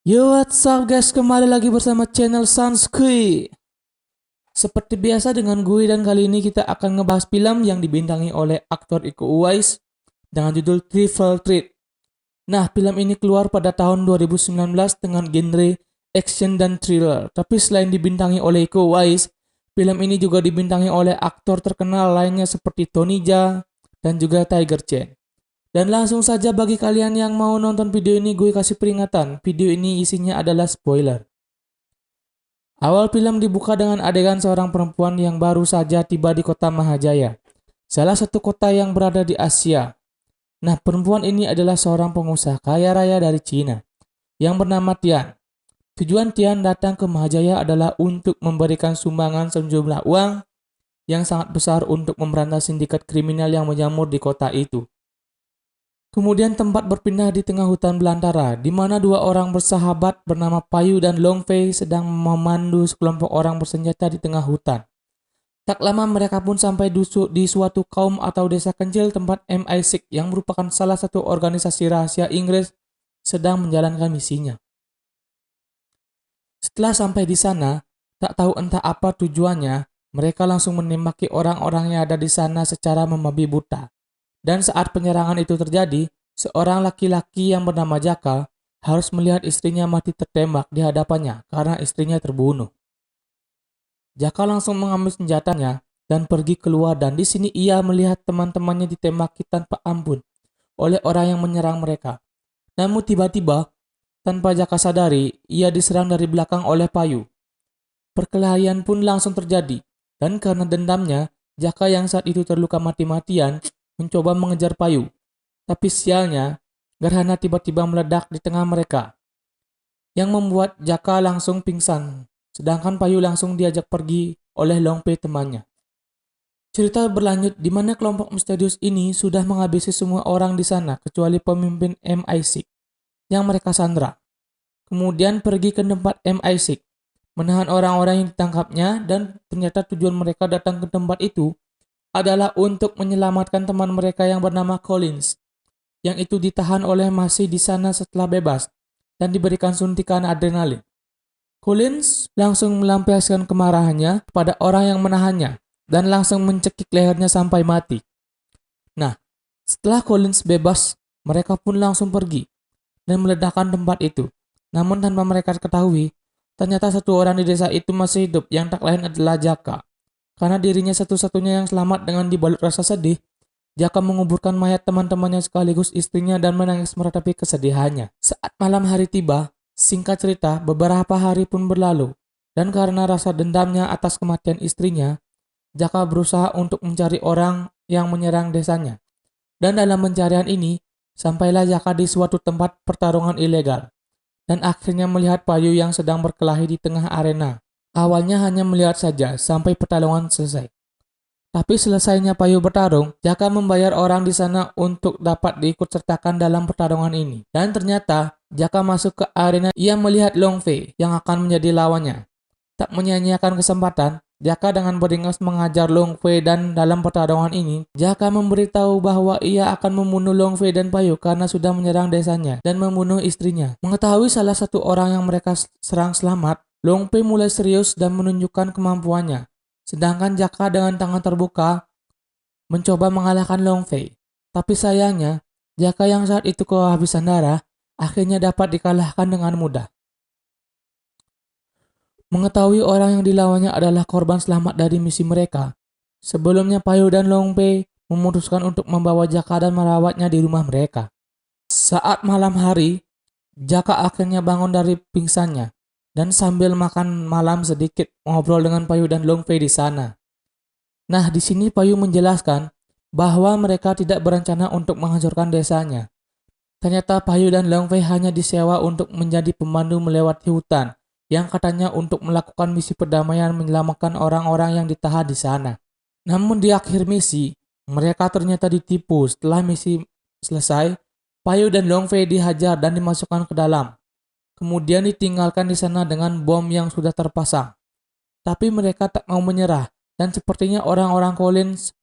Yo, what's up guys, kembali lagi bersama channel Sanskui. Seperti biasa dengan gue, dan kali ini kita akan ngebahas film yang dibintangi oleh aktor Iko Uwais dengan judul Triple Threat. Nah, film ini keluar pada tahun 2019 dengan genre action dan thriller. Tapi selain dibintangi oleh Iko Uwais, film ini juga dibintangi oleh aktor terkenal lainnya seperti Tony Jaa dan juga Tiger Chen. Dan langsung saja bagi kalian yang mau nonton video ini, gue kasih peringatan. Video ini isinya adalah spoiler. Awal film dibuka dengan adegan seorang perempuan yang baru saja tiba di kota Mahajaya, salah satu kota yang berada di Asia. Nah, perempuan ini adalah seorang pengusaha kaya raya dari Cina yang bernama Tian. Tujuan Tian datang ke Mahajaya adalah untuk memberikan sumbangan sejumlah uang yang sangat besar untuk memberantas sindikat kriminal yang menjamur di kota itu. Kemudian tempat berpindah di tengah hutan belantara, di mana dua orang bersahabat bernama Payu dan Long Fei sedang memandu sekelompok orang bersenjata di tengah hutan. Tak lama mereka pun sampai di suatu kaum atau desa kecil tempat MI6 yang merupakan salah satu organisasi rahasia Inggris sedang menjalankan misinya. Setelah sampai di sana, tak tahu entah apa tujuannya, mereka langsung menembaki orang-orang yang ada di sana secara membabi buta. Dan saat penyerangan itu terjadi, seorang laki-laki yang bernama Jaka harus melihat istrinya mati tertembak di hadapannya karena istrinya terbunuh. Jaka langsung mengambil senjatanya dan pergi keluar, dan di sini ia melihat teman-temannya ditembaki tanpa ampun oleh orang yang menyerang mereka. Namun tiba-tiba, tanpa Jaka sadari, ia diserang dari belakang oleh Payu. Perkelahian pun langsung terjadi, dan karena dendamnya, Jaka yang saat itu terluka mati-matian mencoba mengejar Payu. Tapi sialnya, gerhana tiba-tiba meledak di tengah mereka, yang membuat Jaka langsung pingsan, sedangkan Payu langsung diajak pergi oleh Long Fei temannya. Cerita berlanjut di mana kelompok misterius ini sudah menghabisi semua orang di sana kecuali pemimpin MI6 yang mereka sandra. Kemudian pergi ke tempat MI6, menahan orang-orang yang ditangkapnya, dan ternyata tujuan mereka datang ke tempat itu adalah untuk menyelamatkan teman mereka yang bernama Collins, yang itu ditahan oleh masih di sana setelah bebas dan diberikan suntikan adrenalin. Collins langsung melampiaskan kemarahannya pada orang yang menahannya dan langsung mencekik lehernya sampai mati. Nah, setelah Collins bebas, mereka pun langsung pergi dan meledakkan tempat itu. Namun tanpa mereka ketahui, ternyata satu orang di desa itu masih hidup, yang tak lain adalah Jaka. Karena dirinya satu-satunya yang selamat, dengan dibalut rasa sedih, Jaka menguburkan mayat teman-temannya sekaligus istrinya dan menangis meratapi kesedihannya. Saat malam hari tiba, singkat cerita, beberapa hari pun berlalu. Dan karena rasa dendamnya atas kematian istrinya, Jaka berusaha untuk mencari orang yang menyerang desanya. Dan dalam pencarian ini, sampailah Jaka di suatu tempat pertarungan ilegal. Dan akhirnya melihat Payu yang sedang berkelahi di tengah arena. Awalnya hanya melihat saja sampai pertarungan selesai. Tapi selesainya Payu bertarung, Jaka membayar orang di sana untuk dapat diikut sertakan dalam pertarungan ini. Dan ternyata Jaka masuk ke arena, ia melihat Long Fei yang akan menjadi lawannya. Tak menyia-nyiakan kesempatan, Jaka dengan beringas mengajar Long Fei, dan dalam pertarungan ini, Jaka memberitahu bahwa ia akan membunuh Long Fei dan Payu karena sudah menyerang desanya dan membunuh istrinya. Mengetahui salah satu orang yang mereka serang selamat, Long Fei mulai serius dan menunjukkan kemampuannya. Sedangkan Jaka dengan tangan terbuka mencoba mengalahkan Long Fei. Tapi sayangnya, Jaka yang saat itu kehabisan darah akhirnya dapat dikalahkan dengan mudah. Mengetahui orang yang dilawannya adalah korban selamat dari misi mereka, sebelumnya Payu dan Long Fei memutuskan untuk membawa Jaka dan merawatnya di rumah mereka. Saat malam hari, Jaka akhirnya bangun dari pingsannya dan sambil makan malam sedikit ngobrol dengan Payu dan Long Fei di sana. Nah, di sini Payu menjelaskan bahwa mereka tidak berencana untuk menghancurkan desanya. Ternyata Payu dan Long Fei hanya disewa untuk menjadi pemandu melewati hutan, yang katanya untuk melakukan misi perdamaian menyelamatkan orang-orang yang ditahan di sana. Namun di akhir misi, mereka ternyata ditipu. Setelah misi selesai, Payu dan Long Fei dihajar dan dimasukkan ke dalam. Kemudian ditinggalkan di sana dengan bom yang sudah terpasang. Tapi mereka tak mau menyerah, dan sepertinya orang-orang Collins,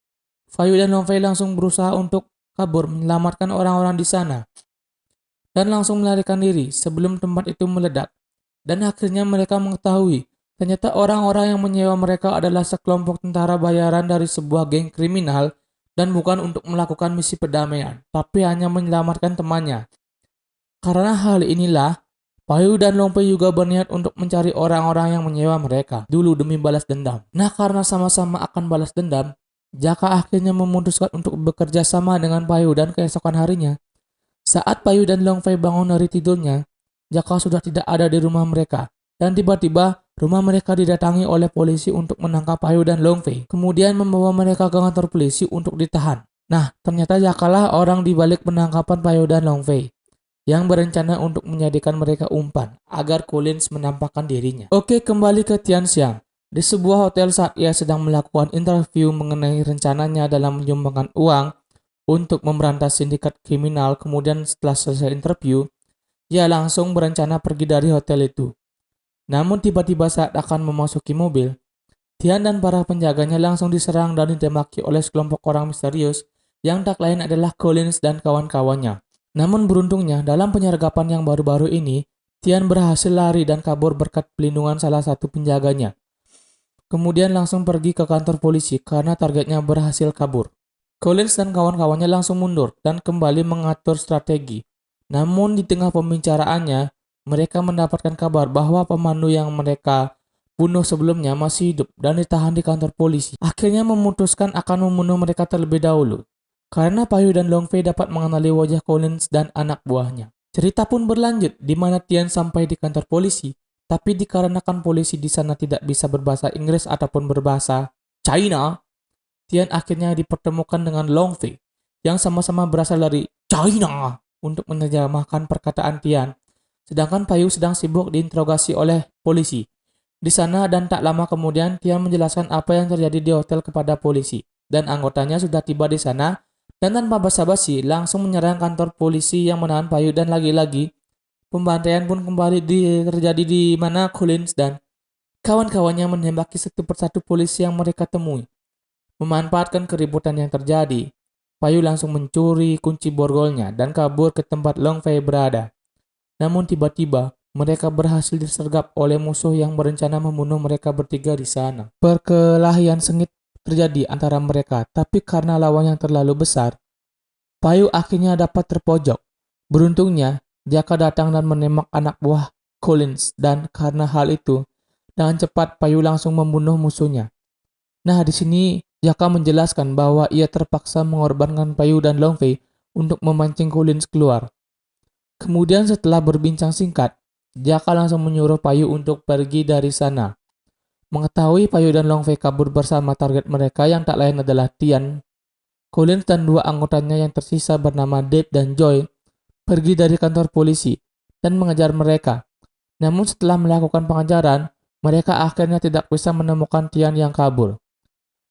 Payu dan Long Fei langsung berusaha untuk kabur menyelamatkan orang-orang di sana. dan langsung melarikan diri sebelum tempat itu meledak. Dan akhirnya mereka mengetahui ternyata orang-orang yang menyewa mereka adalah sekelompok tentara bayaran dari sebuah geng kriminal dan bukan untuk melakukan misi perdamaian, tapi hanya menyelamatkan temannya. Karena hal inilah, Payu dan Longpei juga berniat untuk mencari orang-orang yang menyewa mereka dulu demi balas dendam. Nah, karena sama-sama akan balas dendam, Jaka akhirnya memutuskan untuk bekerja sama dengan Payu dan keesokan harinya. Saat Payu dan Longfei bangun dari tidurnya, Jaka sudah tidak ada di rumah mereka. Dan tiba-tiba, rumah mereka didatangi oleh polisi untuk menangkap Payu dan Longfei. Kemudian membawa mereka ke kantor polisi untuk ditahan. Nah, ternyata Jakalah orang di balik penangkapan Payu dan Longfei yang berencana untuk menjadikan mereka umpan agar Collins menampakkan dirinya. Oke, kembali ke Tian Xiang. Di sebuah hotel saat ia sedang melakukan interview mengenai rencananya dalam menyumbangkan uang untuk memberantas sindikat kriminal. Kemudian setelah selesai interview, ia langsung berencana pergi dari hotel itu. Namun tiba-tiba saat akan memasuki mobil, Tian dan para penjaganya langsung diserang dan ditembaki oleh sekelompok orang misterius yang tak lain adalah Collins dan kawan-kawannya. Namun beruntungnya, dalam penyergapan yang baru-baru ini, Tian berhasil lari dan kabur berkat pelindungan salah satu penjaganya. Kemudian langsung pergi ke kantor polisi karena targetnya berhasil kabur. Collins dan kawan-kawannya langsung mundur dan kembali mengatur strategi. Namun di tengah pembicaraannya, mereka mendapatkan kabar bahwa pemandu yang mereka bunuh sebelumnya masih hidup dan ditahan di kantor polisi. Akhirnya memutuskan akan membunuh mereka terlebih dahulu. Karena Payu dan Longfei dapat mengenali wajah Collins dan anak buahnya. Cerita pun berlanjut di mana Tian sampai di kantor polisi, tapi dikarenakan polisi di sana tidak bisa berbahasa Inggris ataupun berbahasa China, Tian akhirnya dipertemukan dengan Longfei yang sama-sama berasal dari China untuk menerjemahkan perkataan Tian. Sedangkan Payu sedang sibuk diinterogasi oleh polisi di sana dan tak lama kemudian Tian menjelaskan apa yang terjadi di hotel kepada polisi dan anggotanya sudah tiba di sana. Dan tanpa basa-basi langsung menyerang kantor polisi yang menahan Payu dan lagi-lagi pembantaian pun kembali terjadi di mana Collins dan kawan-kawannya menembaki satu persatu polisi yang mereka temui. Memanfaatkan keributan yang terjadi, Payu langsung mencuri kunci borgolnya dan kabur ke tempat Longfei berada. Namun tiba-tiba mereka berhasil disergap oleh musuh yang berencana membunuh mereka bertiga di sana. Perkelahian sengit terjadi antara mereka, tapi karena lawan yang terlalu besar, Payu akhirnya dapat terpojok. Beruntungnya, Jaka datang dan menembak anak buah Collins dan karena hal itu, dengan cepat Payu langsung membunuh musuhnya. Nah, di sini Jaka menjelaskan bahwa ia terpaksa mengorbankan Payu dan Longfei untuk memancing Collins keluar. Kemudian setelah berbincang singkat, Jaka langsung menyuruh Payu untuk pergi dari sana. Mengetahui Payu dan Longfei kabur bersama target mereka yang tak lain adalah Tian, Collins dan dua anggotanya yang tersisa bernama Dave dan Joy pergi dari kantor polisi dan mengejar mereka. Namun setelah melakukan pengejaran, mereka akhirnya tidak bisa menemukan Tian yang kabur.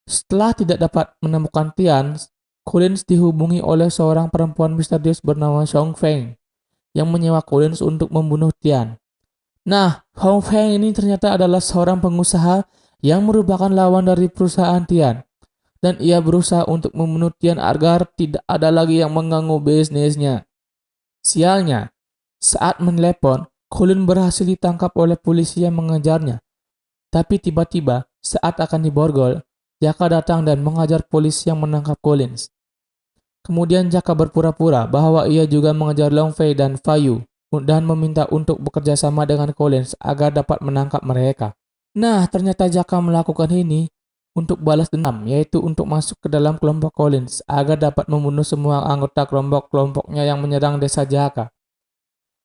Setelah tidak dapat menemukan Tian, Collins dihubungi oleh seorang perempuan misterius bernama Hong Feng yang menyewa Collins untuk membunuh Tian. Nah, Hong Feng ini ternyata adalah seorang pengusaha yang merupakan lawan dari perusahaan Tian. Dan ia berusaha untuk membunuh Tian agar tidak ada lagi yang mengganggu bisnisnya. Sialnya, saat menelepon, Collins berhasil ditangkap oleh polisi yang mengejarnya. Tapi tiba-tiba, saat akan diborgol, Jaka datang dan mengajar polisi yang menangkap Collins. Kemudian Jaka berpura-pura bahwa ia juga mengejar Longfei dan Payu dan meminta untuk bekerja sama dengan Collins agar dapat menangkap mereka. Nah, ternyata Jaka melakukan ini untuk balas dendam, yaitu untuk masuk ke dalam kelompok Collins agar dapat membunuh semua anggota kelompok-kelompoknya yang menyerang desa Jaka.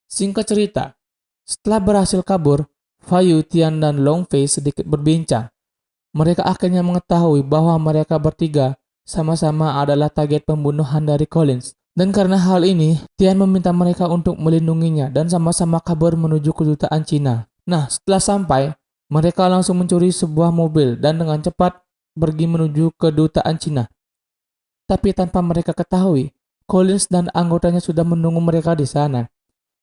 Singkat cerita, setelah berhasil kabur, Payu, Tian, dan Longfei sedikit berbincang. Mereka akhirnya mengetahui bahwa mereka bertiga sama-sama adalah target pembunuhan dari Collins. Dan karena hal ini, Tian meminta mereka untuk melindunginya dan sama-sama kabur menuju kedutaan Cina. Nah, setelah sampai, mereka langsung mencuri sebuah mobil dan dengan cepat pergi menuju kedutaan Cina. Tapi tanpa mereka ketahui, Collins dan anggotanya sudah menunggu mereka di sana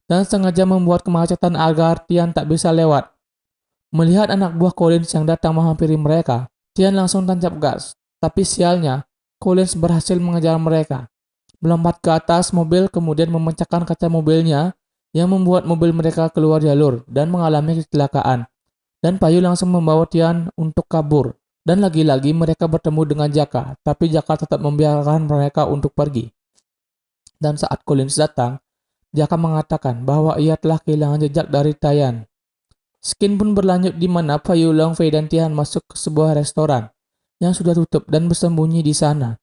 dan sengaja membuat kemacetan agar Tian tak bisa lewat. Melihat anak buah Collins yang datang menghampiri mereka, Tian langsung tancap gas. Tapi sialnya, Collins berhasil mengejar mereka. melompat ke atas mobil kemudian memecahkan kaca mobilnya yang membuat mobil mereka keluar jalur dan mengalami kecelakaan. Dan Payu langsung membawa Tian untuk kabur. Dan lagi-lagi mereka bertemu dengan Jaka, tapi Jaka tetap membiarkan mereka untuk pergi. Dan saat Collins datang, Jaka mengatakan bahwa ia telah kehilangan jejak dari Tian. Skin pun berlanjut di mana Payu, Long Fei, dan Tian masuk ke sebuah restoran yang sudah tutup dan bersembunyi di sana.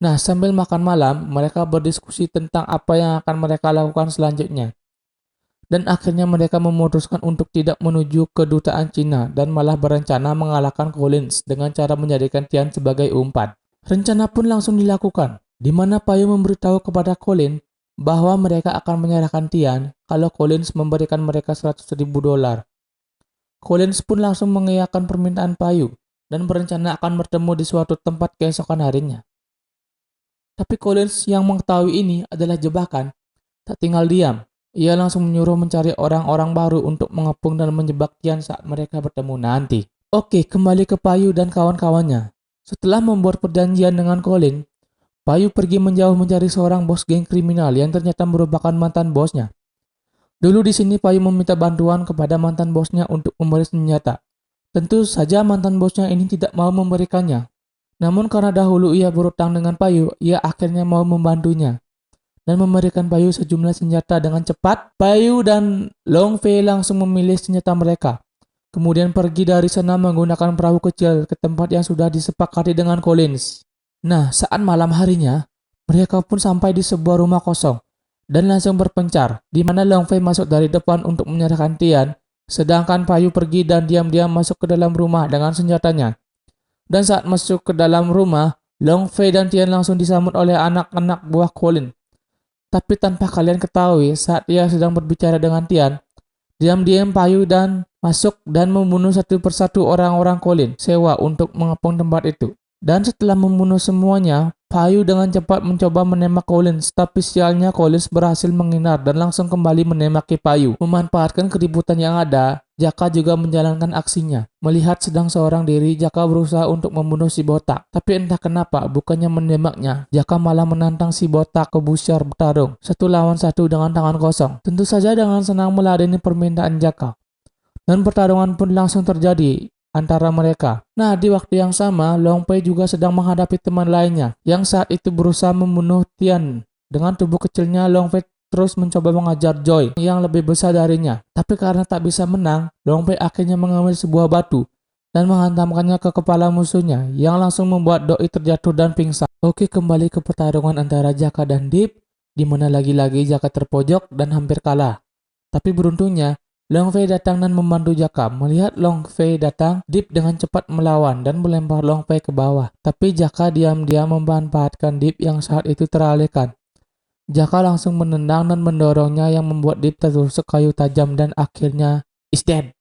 Nah, sambil makan malam, mereka berdiskusi tentang apa yang akan mereka lakukan selanjutnya. Dan akhirnya mereka memutuskan untuk tidak menuju kedutaan Cina dan malah berencana mengalahkan Collins dengan cara menjadikan Tian sebagai umpan. Rencana pun langsung dilakukan, di mana Payu memberitahu kepada Collins bahwa mereka akan menyerahkan Tian kalau Collins memberikan mereka $100.000. Collins pun langsung mengiyakan permintaan Payu dan berencana akan bertemu di suatu tempat keesokan harinya. Tapi Collins yang mengetahui ini adalah jebakan, tak tinggal diam. Ia langsung menyuruh mencari orang-orang baru untuk mengepung dan menjebak Tian saat mereka bertemu nanti. Oke, kembali ke Payu dan kawan-kawannya. Setelah membuat perjanjian dengan Colin, Payu pergi menjauh mencari seorang bos geng kriminal yang ternyata merupakan mantan bosnya. Dulu di sini Payu meminta bantuan kepada mantan bosnya untuk memberi senjata. Tentu saja mantan bosnya ini tidak mau memberikannya. Namun karena dahulu ia berutang dengan Payu, ia akhirnya mau membantunya dan memberikan Payu sejumlah senjata dengan cepat. Payu dan Long Fei langsung memilih senjata mereka. Kemudian pergi dari sana menggunakan perahu kecil ke tempat yang sudah disepakati dengan Collins. Nah, saat malam harinya, mereka pun sampai di sebuah rumah kosong dan langsung berpencar, di mana Long Fei masuk dari depan untuk menyerahkan Tian, sedangkan Payu pergi dan diam-diam masuk ke dalam rumah dengan senjatanya. Dan saat masuk ke dalam rumah, Long Fei dan Tian langsung disambut oleh anak-anak buah Collins. Tapi tanpa kalian ketahui, saat ia sedang berbicara dengan Tian, diam-diam Payu dan masuk dan membunuh satu persatu orang-orang Collins sewa untuk mengepung tempat itu. Dan setelah membunuh semuanya, Payu dengan cepat mencoba menembak Collins, tapi sialnya Collins berhasil menghindar dan langsung kembali menembaki Payu. Memanfaatkan keributan yang ada, Jaka juga menjalankan aksinya. Melihat sedang seorang diri, Jaka berusaha untuk membunuh si botak. Tapi entah kenapa, bukannya menembaknya, Jaka malah menantang si botak ke busyar bertarung 1 lawan 1 dengan tangan kosong. Tentu saja dengan senang meladeni permintaan Jaka. Dan pertarungan pun langsung terjadi antara mereka. Nah, di waktu yang sama, Long Fei juga sedang menghadapi teman lainnya yang saat itu berusaha membunuh Tian. Dengan tubuh kecilnya, Long Fei terus mencoba mengajar Joy yang lebih besar darinya. Tapi karena tak bisa menang, Long Fei akhirnya mengambil sebuah batu dan menghantamkannya ke kepala musuhnya yang langsung membuat Doi terjatuh dan pingsan. Oke, kembali ke pertarungan antara Jaka dan Deep, di mana lagi-lagi Jaka terpojok dan hampir kalah. Tapi beruntungnya, Long Fei datang dan membantu Jaka. Melihat Long Fei datang, Deep dengan cepat melawan dan melempar Long Fei ke bawah. Tapi Jaka diam-diam memanfaatkan Deep yang saat itu teralihkan. Jaka langsung menendang dan mendorongnya yang membuat Deep tertusuk kayu tajam dan akhirnya is dead.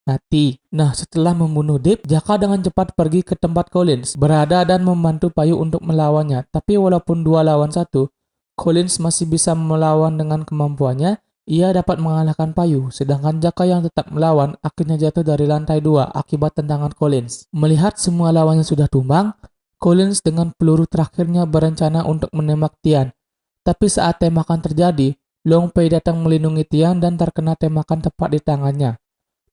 Mati. Nah, setelah membunuh Deep, Jaka dengan cepat pergi ke tempat Collins, berada dan membantu Payu untuk melawannya. Tapi walaupun 2 lawan 1, Collins masih bisa melawan dengan kemampuannya. Ia dapat mengalahkan Payu, sedangkan Jaka yang tetap melawan akhirnya jatuh dari lantai 2 akibat tendangan Collins. Melihat semua lawannya sudah tumbang, Collins dengan peluru terakhirnya berencana untuk menembak Tian. Tapi saat tembakan terjadi, Long Fei datang melindungi Tian dan terkena tembakan tepat di tangannya.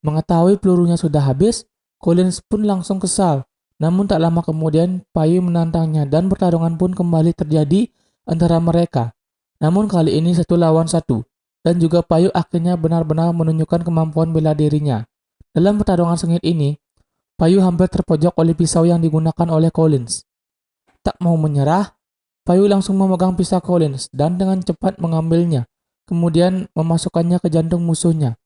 Mengetahui pelurunya sudah habis, Collins pun langsung kesal. Namun tak lama kemudian, Payu menantangnya dan pertarungan pun kembali terjadi antara mereka. Namun kali ini 1 lawan 1. Dan juga Payu akhirnya benar-benar menunjukkan kemampuan bela dirinya. Dalam pertarungan sengit ini, Payu hampir terpojok oleh pisau yang digunakan oleh Collins. Tak mau menyerah, Payu langsung memegang pisau Collins dan dengan cepat mengambilnya, kemudian memasukkannya ke jantung musuhnya.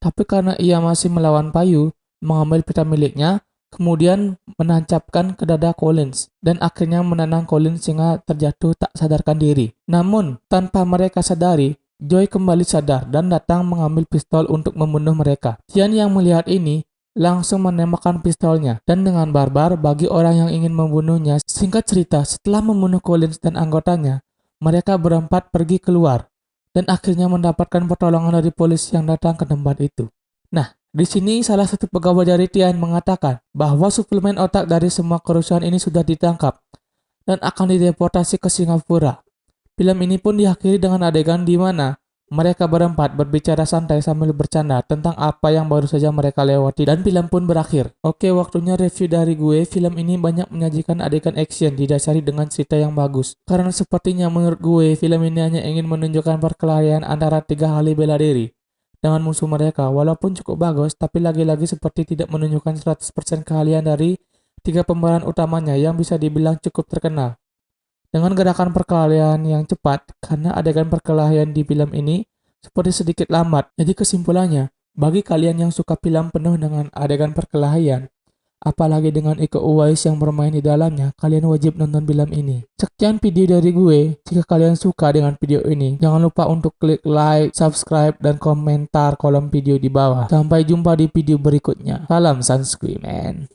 Tapi karena ia masih melawan Payu, mengambil pita miliknya, kemudian menancapkan ke dada Collins, dan akhirnya menendang Collins sehingga terjatuh tak sadarkan diri. Namun, tanpa mereka sadari, Joy kembali sadar dan datang mengambil pistol untuk membunuh mereka. Tian yang melihat ini langsung menembakkan pistolnya dan dengan barbar bagi orang yang ingin membunuhnya. Singkat cerita, setelah membunuh Collins dan anggotanya, mereka berempat pergi keluar dan akhirnya mendapatkan pertolongan dari polisi yang datang ke tempat itu. Nah, di sini salah satu pegawai dari Tian mengatakan bahwa suplemen otak dari semua kerusuhan ini sudah ditangkap dan akan dideportasi ke Singapura. Film ini pun diakhiri dengan adegan di mana mereka berempat berbicara santai sambil bercanda tentang apa yang baru saja mereka lewati dan film pun berakhir. Oke, waktunya review dari gue. Film ini banyak menyajikan adegan action didasari dengan cerita yang bagus. Karena sepertinya menurut gue, film ini hanya ingin menunjukkan perkelahian antara 3 ahli bela diri dengan musuh mereka. Walaupun cukup bagus, tapi lagi-lagi seperti tidak menunjukkan 100% keahlian dari 3 pemeran utamanya yang bisa dibilang cukup terkenal. Dengan gerakan perkelahian yang cepat, karena adegan perkelahian di film ini seperti sedikit lambat. Jadi kesimpulannya, bagi kalian yang suka film penuh dengan adegan perkelahian, apalagi dengan Iko Uwais yang bermain di dalamnya, kalian wajib nonton film ini. Sekian video dari gue. Jika kalian suka dengan video ini, jangan lupa untuk klik like, subscribe, dan komentar kolom video di bawah. Sampai jumpa di video berikutnya. Salam Sanskuy, man.